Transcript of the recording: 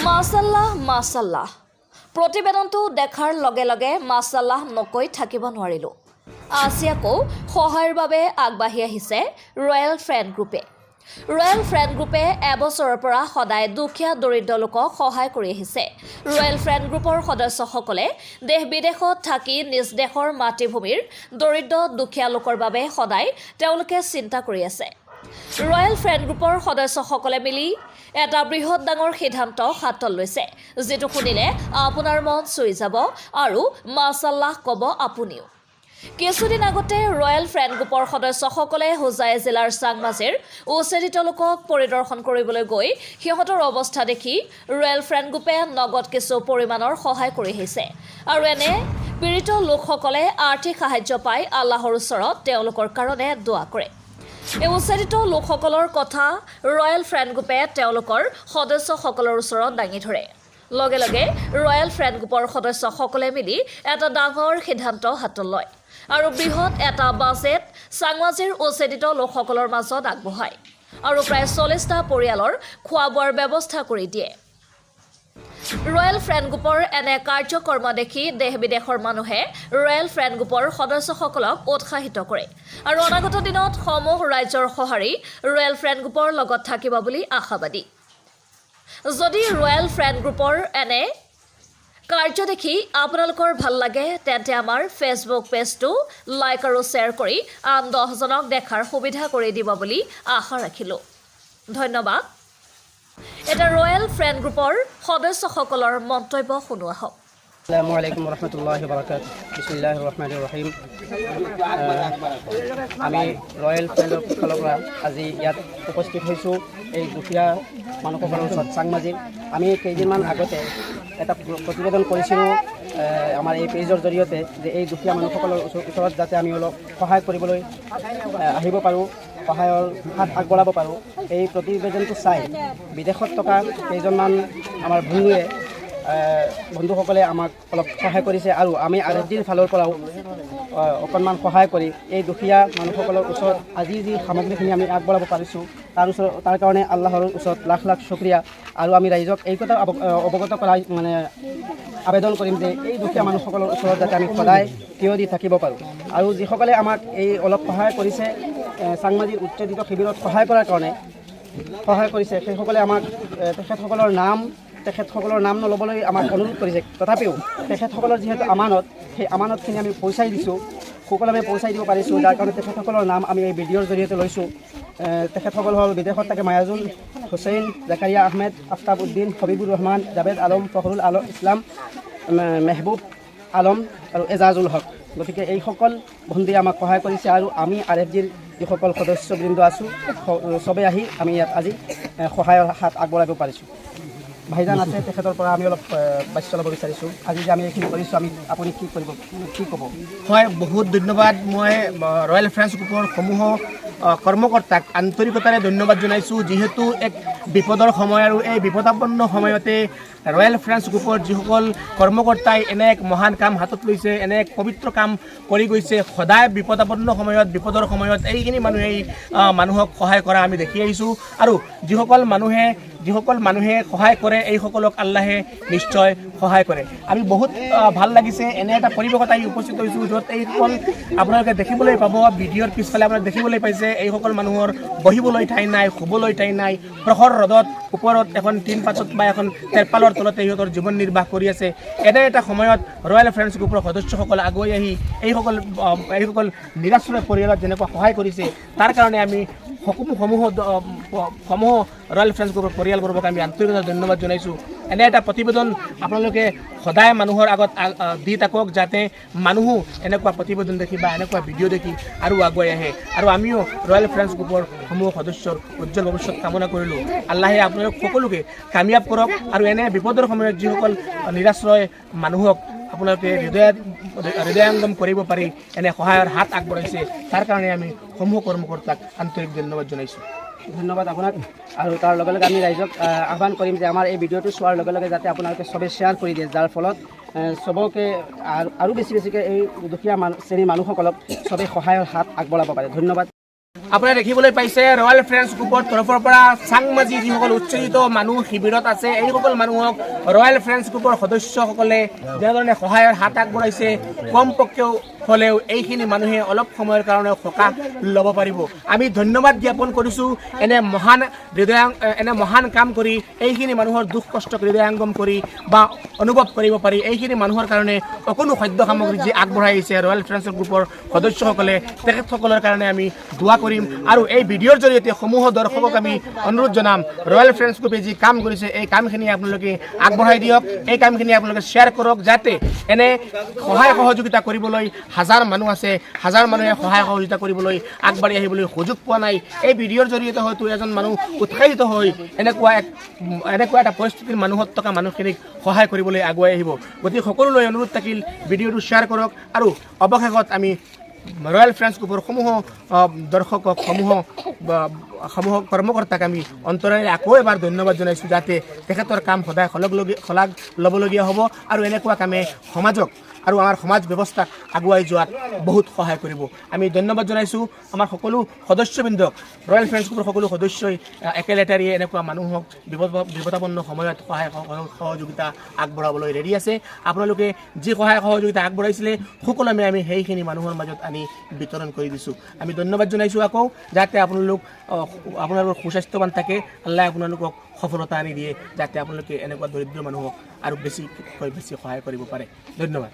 মাছাল্লাহ মাছাল্লাহ প্ৰতিবেদনটো দেখাৰ লগে লগে মাছাল্লাহ নকৈ থাকিব নোৱাৰিলোঁ। আজি আকৌ সহায়ৰ বাবে আগবাঢ়ি আহিছে ৰয়েল ফ্ৰেণ্ড গ্ৰুপে। ৰয়েল ফ্ৰেণ্ড গ্ৰুপে এবছৰৰ পৰা সদায় দুখীয়া দৰিদ্ৰ লোকক সহায় কৰি আহিছে। ৰয়েল ফ্ৰেণ্ড গ্ৰুপৰ সদস্যসকলে দেশ বিদেশত থাকি নিজ দেশৰ মাতৃভূমিৰ দৰিদ্ৰ দুখীয়া লোকৰ বাবে সদায় তেওঁলোকে চিন্তা কৰি আছে। ৰয়েল ফ্ৰেণ্ড গ্ৰুপৰ সদস্যসকলে মিলি এটা বৃহৎ ডাঙৰ সিদ্ধান্ত হাতত লৈছে, যিটো শুনিলে আপোনাৰ মন চুই যাব আৰু মাছাল্লাহ ক'ব আপুনিও। কিছুদিন আগতে ৰয়েল ফ্ৰেণ্ড গ্ৰুপৰ সদস্যসকলে হোজাই জিলাৰ চাংমাজিৰ উচ্ছেদিত লোকক পৰিদৰ্শন কৰিবলৈ গৈ সিহঁতৰ অৱস্থা দেখি ৰয়েল ফ্ৰেণ্ড গ্ৰুপে নগদ কিছু পৰিমাণৰ সহায় কৰি আহিছে আৰু এনে পীড়িত লোকসকলে আৰ্থিক সাহায্য পাই আল্লাহৰ ওচৰত তেওঁলোকৰ কাৰণে দোৱা কৰে। এই উচ্ছেদিত লোকসকলৰ কথা ৰয়েল ফ্ৰেণ্ড গ্ৰুপে তেওঁলোকৰ সদস্যসকলৰ ওচৰত দাঙি ধৰে। লগে লগে ৰয়েল ফ্ৰেণ্ড গ্ৰুপৰ সদস্যসকলে মিলি এটা ডাঙৰ সিদ্ধান্ত হাতত লয় আৰু বৃহৎ এটা বাজেট চাংমাজিৰ উচ্ছেদিত লোকসকলৰ মাজত আগবঢ়ায় আৰু প্ৰায় 40টা পৰিয়ালৰ খোৱা বোৱাৰ ব্যৱস্থা কৰি দিয়ে। ৰয়েল ফ্ৰেণ্ড গ্ৰুপৰ এনে কাৰ্যকৰ্ম দেখি দেশ বিদেশৰ মানুহে ৰয়েল ফ্ৰেণ্ড গ্ৰুপৰ সদস্যসকলক উৎসাহিত কৰে আৰু অনাগত দিনত সমূহ ৰাজ্যৰ সঁহাৰি ৰয়েল ফ্ৰেণ্ড গ্ৰুপৰ লগত থাকিব বুলি আশাবাদী। যদি ৰয়েল ফ্ৰেণ্ড গ্ৰুপৰ এনে কাৰ্য দেখি আপোনালোকৰ ভাল লাগে তেন্তে আমাৰ ফেচবুক পেজটো লাইক আৰু শ্বেয়াৰ কৰি আন 10জনক দেখাৰ সুবিধা কৰি দিব বুলি আশা ৰাখিলোঁ। ধন্যবাদ। এটা ৰয়েল ফ্ৰেণ্ড গ্ৰুপৰ সদস্যসকলৰ মন্তব্য শুনো আহক। আসসালামু আলাইকুম ৰহমতুল্লাহি বাৰাকাতুহু। বিসমিল্লাহিৰ ৰহমানিৰ ৰহিম। আমি ৰয়েল ফ্ৰেণ্ডৰ ফালৰ পৰা আজি ইয়াত উপস্থিত হৈছোঁ এই দুখীয়া মানুহসকলৰ ওচৰত চাংমাজিৰ। আমি কেইদিনমান আগতে এটা প্ৰতিবেদন কৰিছিলোঁ আমাৰ এই পেজৰ জৰিয়তে যে এই দুখীয়া মানুহসকলৰ ওচৰত যাতে আমি অলপ সহায় কৰিবলৈ আহিব পাৰোঁ, সহায়ৰ হাত আগবঢ়াব পাৰোঁ। এই প্ৰতিবেদনটো চাই বিদেশত থকা কেইজনমান আমাৰ বন্ধুসকলে আমাক অলপ সহায় কৰিছে আৰু আমি RFDৰ ফালৰ পৰাও অকণমান সহায় কৰি এই দুখীয়া মানুহসকলৰ ওচৰত আজি যি সামগ্ৰীখিনি আমি আগবঢ়াব পাৰিছোঁ তাৰ কাৰণে আল্লাহৰ ওচৰত লাখ লাখ শুক্ৰিয়া। আৰু আমি ৰাইজক এই কথা অৱগত কৰাই আবেদন কৰিম যে এই দুখীয়া মানুহসকলৰ ওচৰত যাতে আমি সদায় থিয় দি থাকিব পাৰোঁ আৰু যিসকলে আমাক এই অলপ সহায় কৰিছে চাংমাজিৰ উচ্ছেদিত শিবিৰত সহায় কৰাৰ কাৰণে সহায় কৰিছে সেইসকলে আমাক তেখেতসকলৰ নাম নল'বলৈ আমাক অনুৰোধ কৰিছে। তথাপিও তেখেতসকলৰ যিহেতু আমানত, সেই আমানতখিনি আমি পইচাই দিছোঁ, সুকলমে পইচাই দিব পাৰিছোঁ, যাৰ কাৰণে তেখেতসকলৰ নাম আমি এই ভিডিঅ'ৰ জৰিয়তে লৈছোঁ। তেখেতসকল হ'ল বিদেশত থাকে মায়াজুল হুছেইন, জাকাৰিয়া আহমেদ, আফতাব উদ্দিন, হবিবুৰ ৰহমান, জাবেদ আলম, ফখৰুল ইছলাম, মেহবুব আলম আৰু এজাজুল হক। গতিকে এইসকল বন্ধুৱে আমাক সহায় কৰিছে আৰু আমি RFDৰ যিসকল সদস্যবৃন্দ আছোঁ চবেই আহি আমি ইয়াত আজি সহায়ৰ হাত আগবঢ়াব পাৰিছোঁ। ভাইজান আছে, তেখেতৰ পৰা আমি অলপ বাচ্য ল'ব বিচাৰিছোঁ। আজি যে আমি এইখিনি কৰিছোঁ, আপুনি কি ক'ব? হয়, বহুত ধন্যবাদ। মই ৰয়েল ফ্ৰেণ্ডছ গ্ৰুপৰ সমূহ কৰ্মকৰ্তাক আন্তৰিকতাৰে ধন্যবাদ জনাইছোঁ, যিহেতু এক বিপদৰ সময় আৰু এই বিপদাপন্ন সময়তে ৰয়েল ফ্ৰেণ্ডছ গ্ৰুপৰ যিসকল কৰ্মকৰ্তাই এনে এক মহান কাম হাতত লৈছে, এনে এক পবিত্ৰ কাম কৰি গৈছে। সদায় বিপদাপন্ন সময়ত, বিপদৰ সময়ত এইখিনি মানুহেই মানুহক সহায় কৰা আমি দেখি আহিছোঁ আৰু যিসকল মানুহে সহায় কৰে এইসকলক আল্লাহে নিশ্চয় সহায় কৰে। আমি বহুত ভাল লাগিছে এনে এটা পৰিৱেশত আহি উপস্থিত হৈছোঁ, য'ত এইসকল আপোনালোকে দেখিবলৈ পাব ভিডিঅ'ৰ পিছফালে আপোনালোকে দেখিবলৈ পাইছে এইসকল মানুহৰ বহিবলৈ ঠাই নাই, শুবলৈ ঠাই নাই, প্ৰখৰ ৰ'দত ওপৰত এখন টিন পাছত বা এখন তেৰপালৰ তলতে সিহঁতৰ জীৱন নিৰ্বাহ কৰি আছে। এনে এটা সময়ত ৰয়েল ফ্ৰেণ্ডছ গ্ৰুপৰ সদস্যসকল আগুৱাই আহি এইসকল নিৰাশ্ৰয় পৰিয়ালত যেনেকুৱা সহায় কৰিছে তাৰ কাৰণে আমি সমূহ ৰয়েল ফ্ৰেণ্ডছ গ্ৰুপৰ পৰিয়ালবৰ্গক আমি আন্তৰিকতাৰে ধন্যবাদ জনাইছোঁ। এনে এটা প্ৰতিবেদন আপোনালোকে সদায় মানুহৰ আগত দি থাকক, যাতে মানুহো এনেকুৱা প্ৰতিবেদন দেখি বা এনেকুৱা ভিডিঅ' দেখি আৰু আগুৱাই আহে। আৰু আমিও ৰয়েল ফ্ৰেণ্ডছ গ্ৰুপৰ সমূহ সদস্যৰ উজ্জ্বল ভৱিষ্যত কামনা কৰিলোঁ। আল্লাহে আপোনালোক সকলোকে কামিয়াব কৰক আৰু এনে বিপদৰ সময়ত যিসকল নিৰাশ্ৰয় মানুহক আপোনালোকে হৃদয়ংগম কৰিব পাৰি এনে সহায়ৰ হাত আগবঢ়াইছে, তাৰ কাৰণে আমি সমূহ কৰ্মকৰ্তাক আন্তৰিক ধন্যবাদ জনাইছোঁ। ধন্যবাদ আপোনাক। আৰু তাৰ লগে লগে আমি ৰাইজক আহ্বান কৰিম যে আমাৰ এই ভিডিঅ'টো চোৱাৰ লগে লগে যাতে আপোনালোকে চবেই শ্বেয়াৰ কৰি দিয়ে, যাৰ ফলত চবকে আৰু বেছিকৈ এই দুখীয়া শ্ৰেণীৰ মানুহসকলক চবেই সহায়ৰ হাত আগবঢ়াব পাৰে। ধন্যবাদ। আপোনালোকে দেখিবলৈ পাইছে ৰয়েল ফ্ৰেণ্ডছ গ্ৰুপৰ তৰফৰ পৰা চাংমাজি যিসকল উচ্চাৰিত মানুহ শিবিৰত আছে এইসকল মানুহক ৰয়েল ফ্ৰেণ্ডছ গ্ৰুপৰ সদস্যসকলে যেনেধৰণে সহায়ৰ হাত আগবঢ়াইছে কমপক্ষেও হ'লেও এইখিনি মানুহে অলপ সময়ৰ কাৰণে সকাহ ল'ব পাৰিব। আমি ধন্যবাদ জ্ঞাপন কৰিছোঁ এনে মহান কাম কৰি এইখিনি মানুহৰ দুখ কষ্ট হৃদয়ংগম কৰি বা অনুভৱ কৰিব পাৰি এইখিনি মানুহৰ কাৰণে অকণো খাদ্য সামগ্ৰী যি আগবঢ়াই আহিছে ৰয়েল ফ্ৰেণ্ডছ গ্ৰুপৰ সদস্যসকলে তেখেতসকলৰ কাৰণে আমি দোৱা কৰিম আৰু এই ভিডিঅ'ৰ জৰিয়তে সমূহ দৰ্শকক আমি অনুৰোধ জনাম ৰয়েল ফ্ৰেণ্ডছ গ্ৰুপে যি কাম কৰিছে এই কামখিনি আপোনালোকে আগবঢ়াই দিয়ক, এই কামখিনি আপোনালোকে শ্বেয়াৰ কৰক যাতে এনে সহায় সহযোগিতা কৰিবলৈ হাজাৰ মানুহ আছে, হাজাৰ মানুহে সহায় সহযোগিতা কৰিবলৈ আগবাঢ়ি আহিবলৈ সুযোগ পোৱা নাই। এই ভিডিঅ'ৰ জৰিয়তে হয়তো এজন মানুহ উৎসাহিত হৈ এনেকুৱা এটা পৰিস্থিতিৰ মানুহত থকা মানুহখিনিক সহায় কৰিবলৈ আগুৱাই আহিব। গতিকে সকলোলৈ অনুৰোধ থাকিল ভিডিঅ'টো শ্বেয়াৰ কৰক আৰু অৱশেষত আমি ৰয়েল ফ্ৰেণ্ডছ গ্ৰুপৰ সমূহ দৰ্শকক সমূহ কৰ্মকৰ্তাক আমি অন্তৰেৰে আকৌ এবাৰ ধন্যবাদ জনাইছোঁ যাতে তেখেতৰ কাম সদায় শলাগ ল'বলগীয়া হ'ব আৰু এনেকুৱা কামে সমাজক আৰু আমাৰ সমাজ ব্যৱস্থাক আগুৱাই যোৱাত বহুত সহায় কৰিব। আমি ধন্যবাদ জনাইছোঁ আমাৰ সকলো সদস্যবৃন্দক, ৰয়েল ফ্ৰেণ্ডছ গ্ৰুপৰ সকলো সদস্যই একেলেঠাৰিয়ে এনেকুৱা মানুহক বিপদাপন্ন সময়ত সহায় সহযোগিতা আগবঢ়াবলৈ ৰেডি আছে। আপোনালোকে যি সহায় সহযোগিতা আগবঢ়াইছিলে সুকলমে আমি সেইখিনি মানুহৰ মাজত আনি বিতৰণ কৰি দিছোঁ। আমি ধন্যবাদ জনাইছোঁ আকৌ যাতে আপোনালোক সুস্বাস্থ্যৱান থাকে, আল্লাহে আপোনালোকক সফলতা আনি দিয়ে যাতে আপোনালোকে এনেকুৱা দৰিদ্ৰ মানুহক আৰু বেছি সহায় কৰিব পাৰে। ধন্যবাদ।